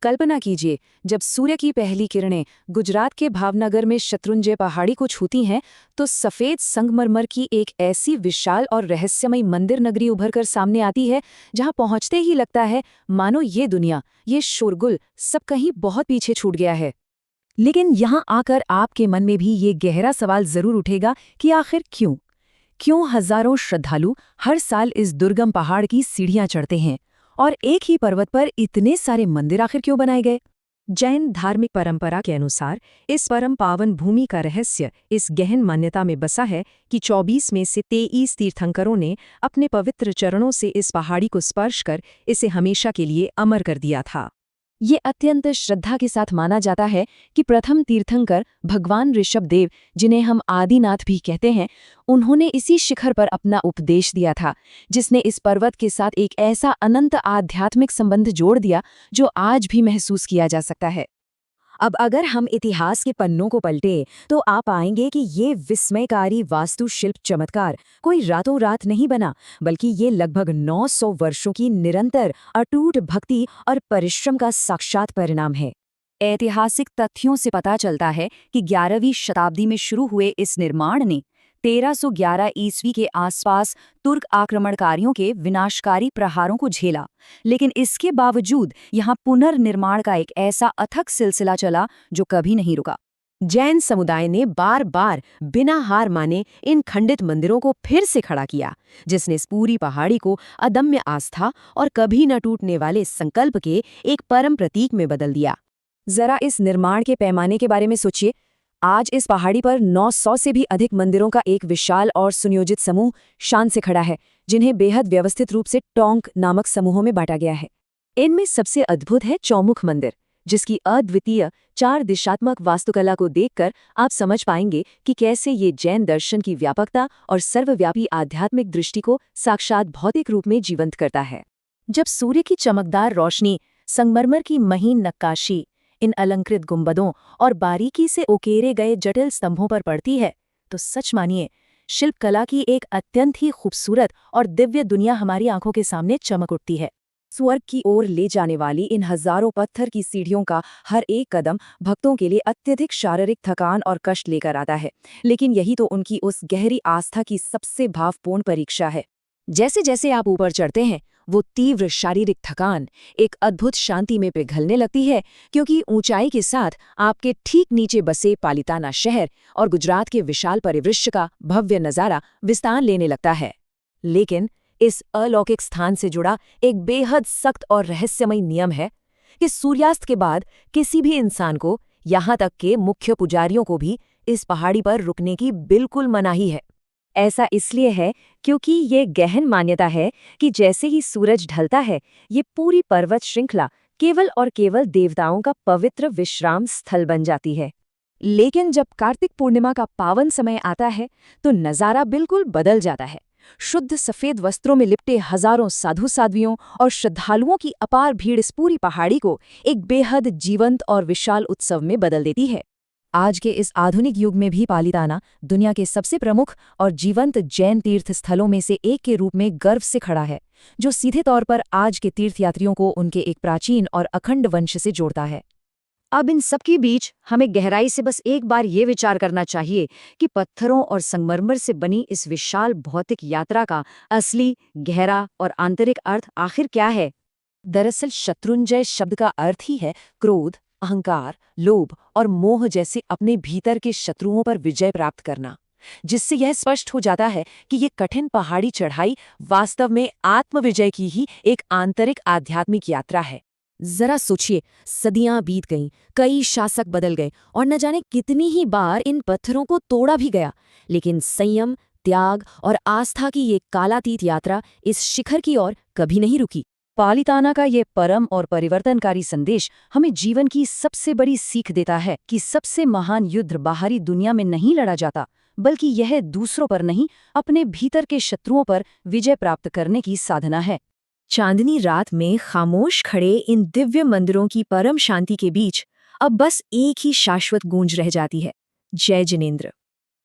कल्पना कीजिए, जब सूर्य की पहली किरणें गुजरात के भावनगर में शत्रुंजय पहाड़ी को छूती हैं, तो सफेद संगमरमर की एक ऐसी विशाल और रहस्यमयी मंदिर नगरी उभरकर सामने आती है, जहां पहुंचते ही लगता है मानो ये दुनिया, ये शोरगुल सब कहीं बहुत पीछे छूट गया है। लेकिन यहाँ आकर आपके मन में भी ये गहरा सवाल जरूर उठेगा कि आखिर क्यों? क्यों हजारों श्रद्धालु हर साल इस दुर्गम पहाड़ की सीढ़ियां चढ़ते हैं? और एक ही पर्वत पर इतने सारे मंदिर आखिर क्यों बनाए गए? जैन धार्मिक परंपरा के अनुसार इस परम पावन भूमि का रहस्य इस गहन मान्यता में बसा है कि 24 में से 23 तीर्थंकरों ने अपने पवित्र चरणों से इस पहाड़ी को स्पर्श कर इसे हमेशा के लिए अमर कर दिया था। ये अत्यंत श्रद्धा के साथ माना जाता है कि प्रथम तीर्थंकर भगवान ऋषभदेव, जिन्हें हम आदिनाथ भी कहते हैं, उन्होंने इसी शिखर पर अपना उपदेश दिया था, जिसने इस पर्वत के साथ एक ऐसा अनंत आध्यात्मिक संबंध जोड़ दिया जो आज भी महसूस किया जा सकता है। अब अगर हम इतिहास के पन्नों को पलटें तो आप पाएंगे कि ये विस्मयकारी वास्तुशिल्प चमत्कार कोई रातों रात नहीं बना, बल्कि ये लगभग 900 वर्षों की निरंतर अटूट भक्ति और परिश्रम का साक्षात परिणाम है। ऐतिहासिक तथ्यों से पता चलता है कि 11वीं शताब्दी में शुरू हुए इस निर्माण ने 1311 ईस्वी के आसपास तुर्क आक्रमणकारियों के विनाशकारी प्रहारों को झेला, लेकिन इसके बावजूद यहाँ पुनर्निर्माण का एक ऐसा अथक सिलसिला चला जो कभी नहीं रुका। जैन समुदाय ने बार बार बिना हार माने इन खंडित मंदिरों को फिर से खड़ा किया, जिसने इस पूरी पहाड़ी को अदम्य आस्था और कभी न टूटने वाले संकल्प के एक परम प्रतीक में बदल दिया। जरा इस निर्माण के पैमाने के बारे में सोचिए। आज इस पहाड़ी पर 900 से भी अधिक मंदिरों का एक विशाल और सुनियोजित समूह शान से खड़ा है, जिन्हें बेहद व्यवस्थित रूप से टोंक नामक समूहों में बांटा गया है। इनमें सबसे अद्भुत है चौमुख मंदिर, जिसकी अद्वितीय 4 दिशात्मक वास्तुकला को देखकर आप समझ पाएंगे कि कैसे ये जैन दर्शन की व्यापकता और सर्वव्यापी आध्यात्मिक दृष्टि को साक्षात भौतिक रूप में जीवंत करता है। जब सूर्य की चमकदार रोशनी, संगमरमर की महीन नक्काशी, इन अलंकृत गुंबदों और बारीकी से उकेरे गए जटिल स्तंभों पर पड़ती है, तो सच मानिए शिल्पकला की एक अत्यंत ही खूबसूरत और दिव्य दुनिया हमारी आंखों के सामने चमक उठती है। स्वर्ग की ओर ले जाने वाली इन हजारों पत्थर की सीढ़ियों का हर एक कदम भक्तों के लिए अत्यधिक शारीरिक थकान और कष्ट लेकर आता है, लेकिन यही तो उनकी उस गहरी आस्था की सबसे भावपूर्ण परीक्षा है। जैसे जैसे आप ऊपर चढ़ते हैं, वो तीव्र शारीरिक थकान एक अद्भुत शांति में पिघलने लगती है, क्योंकि ऊंचाई के साथ आपके ठीक नीचे बसे पालिताना शहर और गुजरात के विशाल परिदृश्य का भव्य नज़ारा विस्तार लेने लगता है। लेकिन इस अलौकिक स्थान से जुड़ा एक बेहद सख्त और रहस्यमय नियम है कि सूर्यास्त के बाद किसी भी इंसान को, यहाँ तक के मुख्य पुजारियों को भी, इस पहाड़ी पर रुकने की बिल्कुल मनाही है। ऐसा इसलिए है क्योंकि ये गहन मान्यता है कि जैसे ही सूरज ढलता है, ये पूरी पर्वत श्रृंखला केवल और केवल देवताओं का पवित्र विश्राम स्थल बन जाती है। लेकिन जब कार्तिक पूर्णिमा का पावन समय आता है, तो नज़ारा बिल्कुल बदल जाता है। शुद्ध सफेद वस्त्रों में लिपटे हजारों साधु साध्वियों और श्रद्धालुओं की अपार भीड़ इस पूरी पहाड़ी को एक बेहद जीवंत और विशाल उत्सव में बदल देती है। आज के इस आधुनिक युग में भी पालिताना दुनिया के सबसे प्रमुख और जीवंत जैन तीर्थ स्थलों में से एक के रूप में गर्व से खड़ा है, जो सीधे तौर पर आज के तीर्थयात्रियों को उनके एक प्राचीन और अखंड वंश से जोड़ता है। अब इन सबके बीच हमें गहराई से बस एक बार ये विचार करना चाहिए कि पत्थरों और संगमरमर से बनी इस विशाल भौतिक यात्रा का असली, गहरा और आंतरिक अर्थ आखिर क्या है। दरअसल शत्रुंजय शब्द का अर्थ ही है क्रोध, अहंकार, लोभ और मोह जैसे अपने भीतर के शत्रुओं पर विजय प्राप्त करना, जिससे यह स्पष्ट हो जाता है कि ये कठिन पहाड़ी चढ़ाई वास्तव में आत्मविजय की ही एक आंतरिक आध्यात्मिक यात्रा है। जरा सोचिए, सदियां बीत गईं, कई शासक बदल गए और न जाने कितनी ही बार इन पत्थरों को तोड़ा भी गया, लेकिन संयम, त्याग और आस्था की ये कालातीत यात्रा इस शिखर की ओर कभी नहीं रुकी। पालिताना का ये परम और परिवर्तनकारी संदेश हमें जीवन की सबसे बड़ी सीख देता है कि सबसे महान युद्ध बाहरी दुनिया में नहीं लड़ा जाता, बल्कि यह दूसरों पर नहीं, अपने भीतर के शत्रुओं पर विजय प्राप्त करने की साधना है। चांदनी रात में खामोश खड़े इन दिव्य मंदिरों की परम शांति के बीच अब बस एक ही शाश्वत गूंज रह जाती है, जय जिनेंद्र।